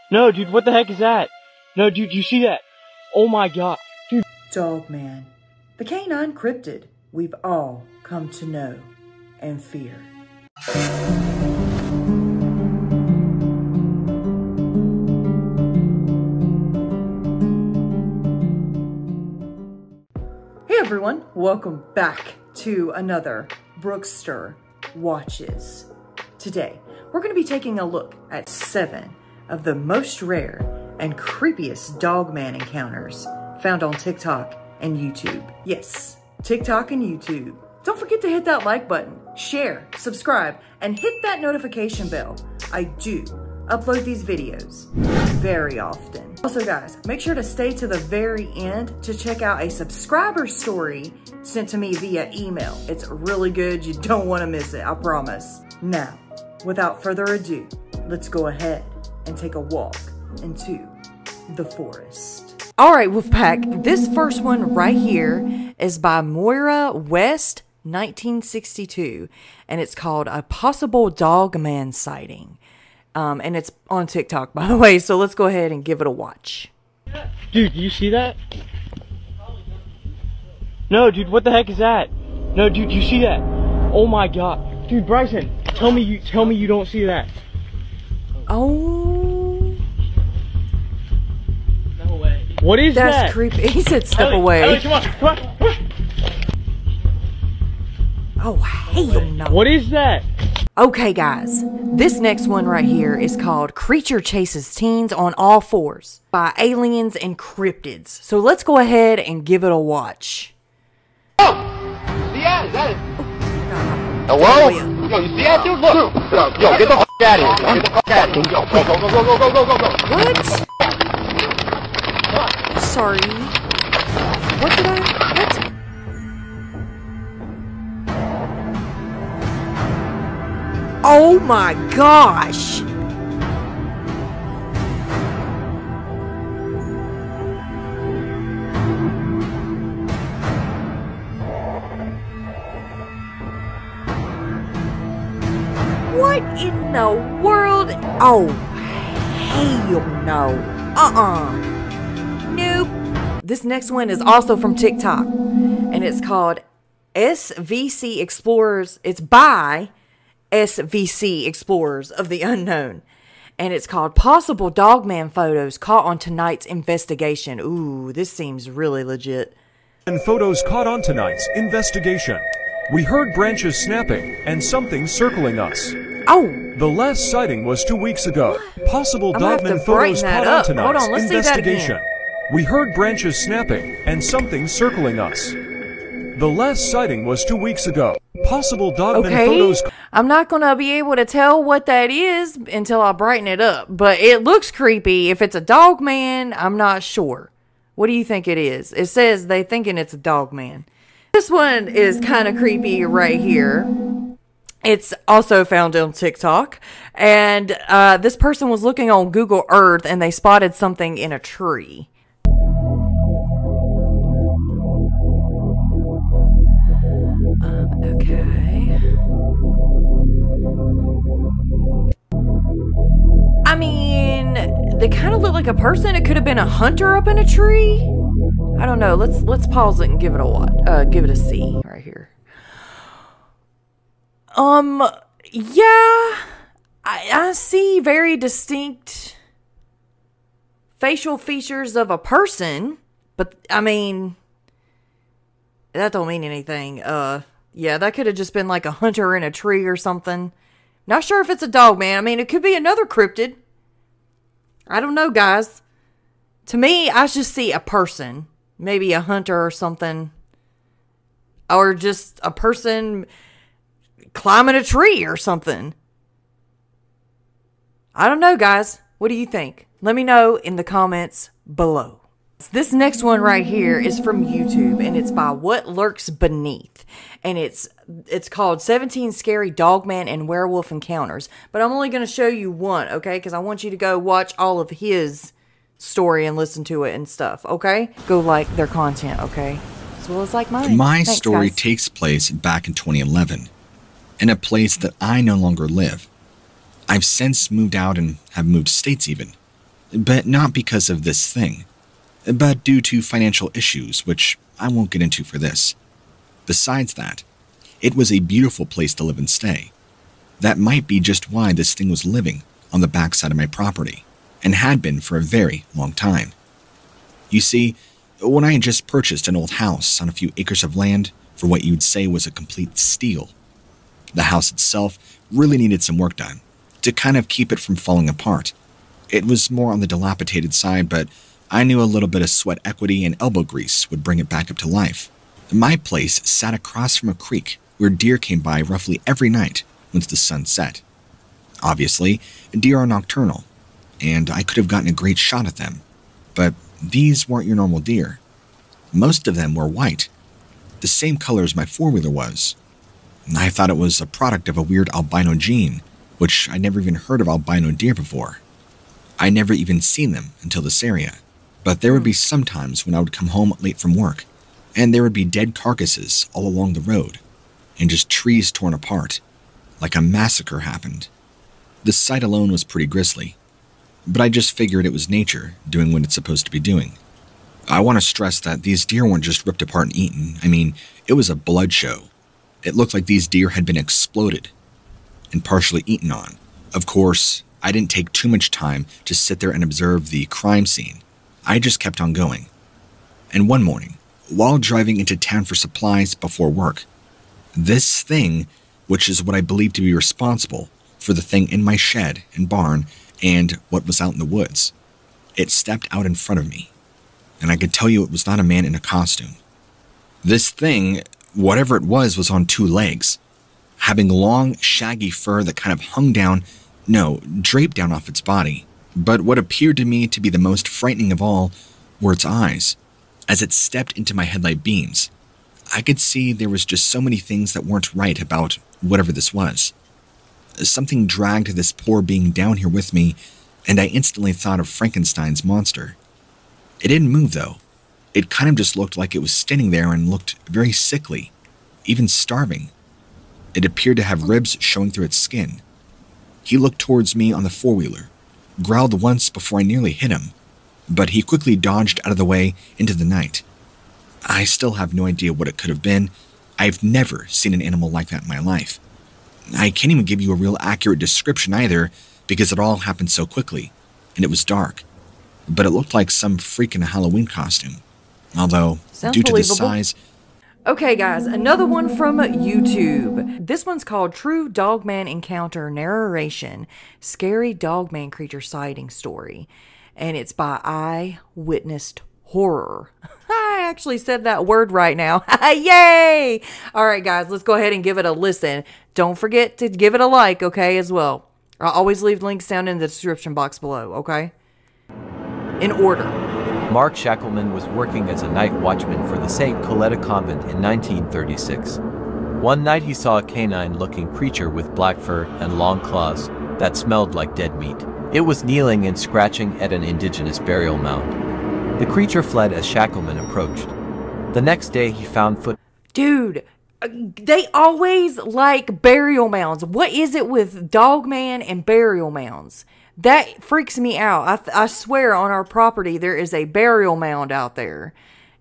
No, dude, what the heck is that? No, dude, you see that? Oh my god. Dude. Dogman, the canine cryptid we've all come to know and fear. Hey everyone, welcome back to another Brookster Watches. Today, we're going to be taking a look at 7 of the most rare and creepiest dogman encounters found on TikTok and YouTube. Yes, TikTok and YouTube. Don't forget to hit that like button, share, subscribe, and hit that notification bell. I do upload these videos very often. Also guys, make sure to stay to the very end to check out a subscriber story sent to me via email. It's really good, you don't want to miss it, I promise. Now, without further ado, let's go ahead and take a walk into the forest. Alright Wolfpack, this first one right here is by Moira West, 1962, and it's called A Possible Dogman Sighting. And it's on TikTok, by the way, so let's go ahead and give it a watch. Dude, do you see that? No, dude, what the heck is that? No, dude, you see that? Oh my god. Dude, Bryson, tell me you don't see that. Oh. No way. What is that? That's creepy. He said step away. Ellie, come on. Oh, hell no. What is that? Okay, guys. This next one right here is called Creature Chases Teens on All Fours by Aliens and Cryptids. So let's go ahead and give it a watch. Oh! Yeah, is that it? Hello? Yo, you see that dude? Look! Yo, get the f*** out of here. Get the f*** out of here. Go. What? Sorry. What did I... What? Oh my gosh! What in the world? Oh, hell no. Nope. This next one is also from TikTok, and it's called SVC Explorers. It's by SVC Explorers of the Unknown, and it's called Possible Dogman Photos Caught on Tonight's Investigation. Ooh, this seems really legit. And photos caught on tonight's investigation. We heard branches snapping and something circling us. Oh! The last sighting was 2 weeks ago. Possible Dogman photos brighten that caught on up. Hold tonight's on, let's see that investigation. again. We heard branches snapping and something circling us. The last sighting was 2 weeks ago. Possible Dogman photos. I'm not gonna be able to tell what that is until I brighten it up, but it looks creepy. If it's a dogman, I'm not sure. What do you think it is? It says they thinking it's a dogman. This one is kind of creepy right here. It's also found on TikTok, and this person was looking on Google Earth and they spotted something in a tree. Okay. I mean, they kind of look like a person. It could have been a hunter up in a tree. I don't know. Let's pause it and give it a what? Give it a C right here. Yeah, I see very distinct facial features of a person, but I mean, that don't mean anything. Yeah, that could have just been like a hunter in a tree or something. Not sure if it's a dog, man. I mean, it could be another cryptid. I don't know, guys. To me, I just see a person. Maybe a hunter or something. Or just a person climbing a tree or something. I don't know, guys. What do you think? Let me know in the comments below. This next one right here is from YouTube, and it's by What Lurks Beneath, and it's called 17 Scary Dogman and Werewolf Encounters. But I'm only going to show you one, okay? Because I want you to go watch all of his story and listen to it and stuff, okay? Go like their content, okay? As well as like mine. My Thanks, story guys. takes place back in 2011, in a place that I no longer live. I've since moved out and have moved states even. but not because of this thing, but due to financial issues, which I won't get into for this. Besides that, it was a beautiful place to live and stay. That might be just why this thing was living on the backside of my property, and had been for a very long time. You see, when I had just purchased an old house on a few acres of land for what you'd say was a complete steal, the house itself really needed some work done to kind of keep it from falling apart. It was more on the dilapidated side, but I knew a little bit of sweat equity and elbow grease would bring it back up to life. My place sat across from a creek where deer came by roughly every night once the sun set. Obviously, deer are nocturnal, and I could have gotten a great shot at them, but these weren't your normal deer. Most of them were white, the same color as my four-wheeler was. I thought it was a product of a weird albino gene, which I'd never even heard of albino deer before. I never even seen them until this area, but there would be some times when I would come home late from work, and there would be dead carcasses all along the road, and just trees torn apart, like a massacre happened. The sight alone was pretty grisly, but I just figured it was nature doing what it's supposed to be doing. I want to stress that these deer weren't just ripped apart and eaten. I mean, it was a blood show. It looked like these deer had been exploded and partially eaten on. Of course, I didn't take too much time to sit there and observe the crime scene. I just kept on going. And one morning, while driving into town for supplies before work, this thing, which is what I believe to be responsible for the thing in my shed and barn and what was out in the woods, it stepped out in front of me. And I could tell you it was not a man in a costume. This thing, whatever it was on two legs, having long, shaggy fur that kind of hung down, draped down off its body. But what appeared to me to be the most frightening of all were its eyes. As it stepped into my headlight beams, I could see there was just so many things that weren't right about whatever this was. Something dragged this poor being down here with me, and I instantly thought of Frankenstein's monster. It didn't move, though. It kind of just looked like it was standing there and looked very sickly, even starving. It appeared to have ribs showing through its skin. He looked towards me on the four-wheeler, growled once before I nearly hit him, but he quickly dodged out of the way into the night. I still have no idea what it could have been. I've never seen an animal like that in my life. I can't even give you a real accurate description either, because it all happened so quickly, and it was dark. But it looked like some freak in a Halloween costume. Although, due to the size... Okay, guys, another one from YouTube. This one's called True Dogman Encounter Narration, Scary Dogman Creature Sighting Story. And it's by Eyewitnessed Horror. I actually said that word right now. Yay! Alright, guys, let's go ahead and give it a listen. Don't forget to give it a like, okay, as well. I'll always leave links down in the description box below, okay? In order. Mark Shackleman was working as a night watchman for the St. Coletta Convent in 1936. One night he saw a canine-looking creature with black fur and long claws that smelled like dead meat. It was kneeling and scratching at an indigenous burial mound. The creature fled as Shackleman approached. The next day he found foot... Dude, they always like burial mounds. What is it with Dogman and burial mounds? That freaks me out. I swear on our property there is a burial mound out there.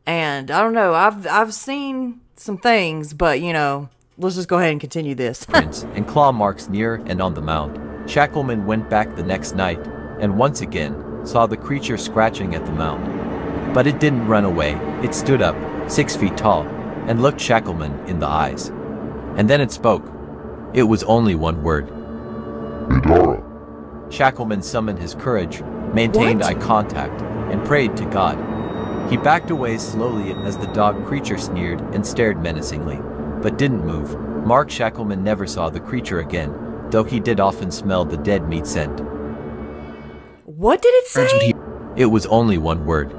And I don't know, I've seen some things, but you know, let's just go ahead and continue this. Prints and claw marks near and on the mound. Shackleman went back the next night and once again saw the creature scratching at the mound. But it didn't run away. It stood up, 6 feet tall, and looked Shackleman in the eyes. And then it spoke. It was only one word. Idara. Shackleman summoned his courage, maintained eye contact, and prayed to God. He backed away slowly as the dog creature sneered and stared menacingly, but didn't move. Mark Shackleman never saw the creature again, though he did often smell the dead meat scent. What did it say? It was only one word.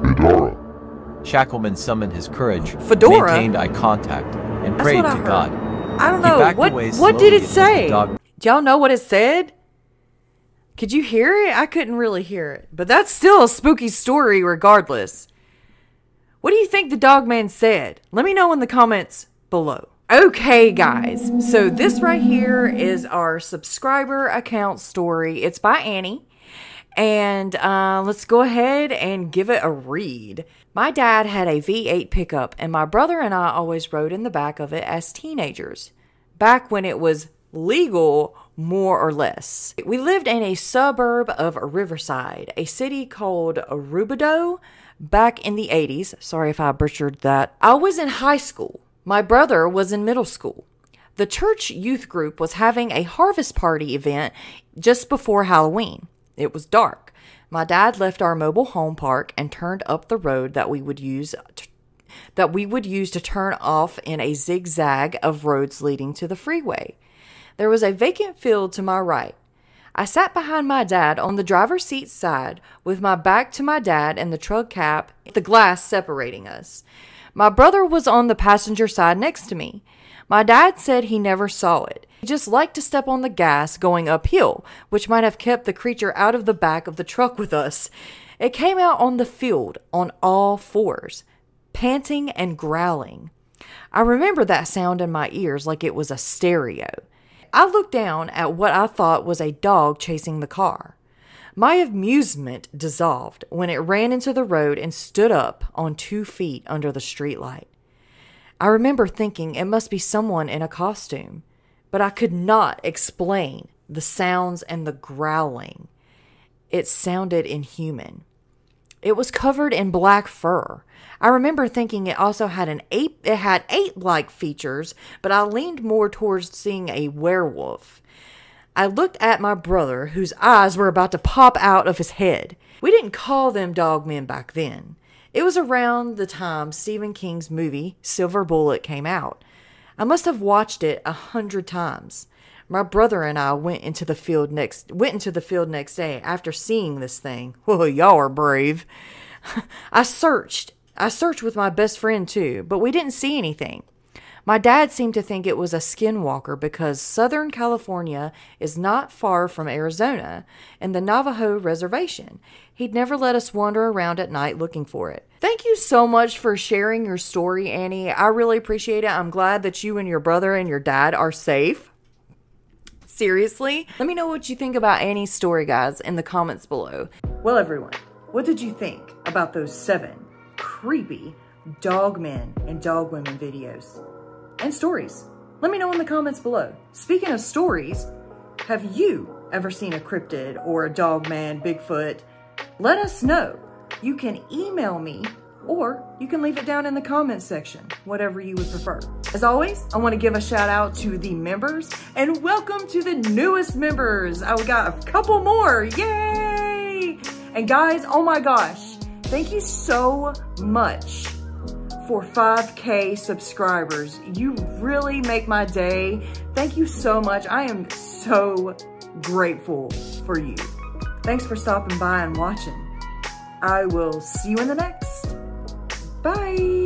Idara. Shackleman summoned his courage, Fedora? maintained eye contact, and prayed to God. I don't know. What did it say? Do y'all know what it said? Could you hear it? I couldn't really hear it. But that's still a spooky story regardless. What do you think the Dogman said? Let me know in the comments below. Okay, guys. So this right here is our subscriber account story. It's by Annie. And let's go ahead and give it a read. My dad had a V8 pickup, and my brother and I always rode in the back of it as teenagers, back when it was legal, more or less. We lived in a suburb of Riverside, a city called Rubidoux, back in the 80s. Sorry if I butchered that. I was in high school. My brother was in middle school. The church youth group was having a harvest party event just before Halloween. It was dark. My dad left our mobile home park and turned up the road that we would use to turn off in a zigzag of roads leading to the freeway. There was a vacant field to my right. I sat behind my dad on the driver's seat side with my back to my dad and the truck cap, the glass separating us. My brother was on the passenger side next to me. My dad said he never saw it. He just liked to step on the gas going uphill, which might have kept the creature out of the back of the truck with us. It came out on the field on all fours, panting and growling. I remember that sound in my ears like it was a stereo. I looked down at what I thought was a dog chasing the car. My amusement dissolved when it ran into the road and stood up on 2 feet under the streetlight. I remember thinking it must be someone in a costume, but I could not explain the sounds and the growling. It sounded inhuman. It was covered in black fur. I remember thinking it also had ape-like features, but I leaned more towards seeing a werewolf. I looked at my brother, whose eyes were about to pop out of his head. We didn't call them dogmen back then. It was around the time Stephen King's movie, Silver Bullet, came out. I must have watched it 100 times. My brother and I went into the field next day after seeing this thing. Whoa, y'all are brave. I searched with my best friend too, but we didn't see anything. My dad seemed to think it was a skinwalker because Southern California is not far from Arizona and the Navajo reservation. He'd never let us wander around at night looking for it. Thank you so much for sharing your story, Annie. I really appreciate it. I'm glad that you and your brother and your dad are safe. Seriously. Let me know what you think about Annie's story, guys, in the comments below. Well, everyone, what did you think about those 7 creepy dogmen and dogwomen videos and stories? Let me know in the comments below. Speaking of stories, have you ever seen a cryptid or a dogman, Bigfoot? Let us know. You can email me or you can leave it down in the comments section, whatever you would prefer. As always, I want to give a shout out to the members and welcome to the newest members. We got a couple more, yay! And guys, oh my gosh, thank you so much for 5K subscribers. You really make my day. Thank you so much. I am so grateful for you. Thanks for stopping by and watching. I will see you in the next. Bye.